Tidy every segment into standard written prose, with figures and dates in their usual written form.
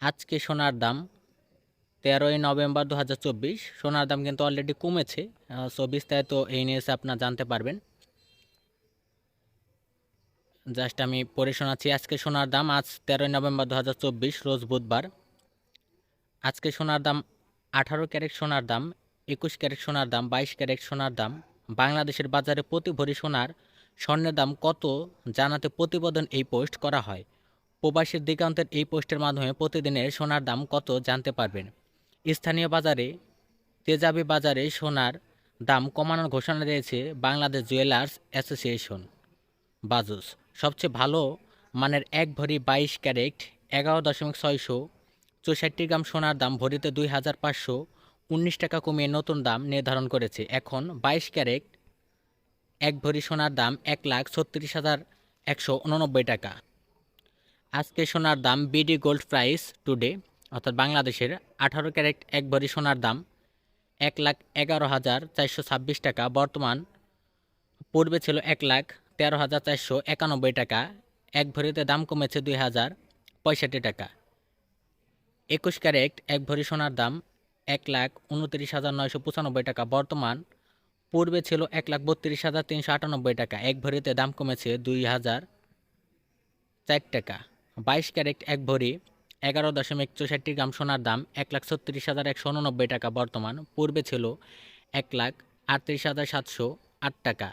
আজকে সোনার দাম 13ই নভেম্বর 2024। সোনার দাম কিন্তু অলরেডি কমেছে। সো বিস্তারিত এই নিয়ে আপনারা জানতে পারবেন। জাস্ট আমি পড়ে শোনাচ্ছি। আজকে সোনার দাম আজ 13ই নভেম্বর 2024, রোজ বুধবার। আজকে সোনার দাম 18 ক্যারেট সোনার দাম, 21 ক্যারেট সোনার দাম, 22 ক্যারেট সোনার দাম। বাংলাদেশের বাজারে প্রতি ভরি স্বর্ণের দাম কত জানাতে প্রতিবেদন এই পোস্ট করা হয়। প্রবাসী দিগন্তের এই পোস্টের মাধ্যমে প্রতিদিনের সোনার দাম কত জানতে পারবেন। স্থানীয় বাজারে তেজাবি বাজারে সোনার দাম কমানোর ঘোষণা দিয়েছে বাংলাদেশ জুয়েলার্স অ্যাসোসিয়েশন বাজুস। সবচেয়ে ভালো মানের এক ভরি 22 ক্যারেট 11.664 গ্রাম সোনার দাম ভরিতে 2,519 টাকা কমিয়ে নতুন দাম নির্ধারণ করেছে। এখন 22 ক্যারেট এক ভরি সোনার দাম 1,36,189 টাকা। আজকে সোনার দাম বিডি গোল্ড প্রাইস টুডে অর্থাৎ বাংলাদেশের 18 ক্যারেট এক ভরি সোনার দাম 1,11,426 টাকা বর্তমান। পূর্বে ছিল 1,13,491 টাকা। এক ভরিতে দাম কমেছে 2,065 টাকা। 21 ক্যারেট এক ভরি সোনার দাম 1,29,995 টাকা বর্তমান। পূর্বে ছিল 1,32,398 টাকা। এক ভরিতে দাম কমেছে 2,004 টাকা। 22 ক্যারেট এক ভরি 11.64 গ্রাম সোনার দাম 1,36,189 টাকা বর্তমান। পূর্বে ছিল 1,38,708 টাকা।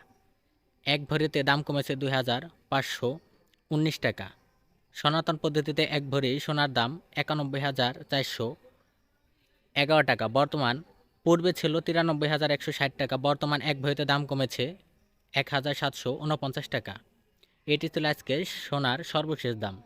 এক ভরিতে দাম কমেছে 2,519 টাকা। সনাতন পদ্ধতিতে এক ভরি সোনার দাম 91,411 টাকা বর্তমান। পূর্বে ছিল 93,160 টাকা। বর্তমান এক ভরিতে দাম কমেছে 1,749 টাকা। এটি ছিল আজকে সোনার সর্বশেষ দাম।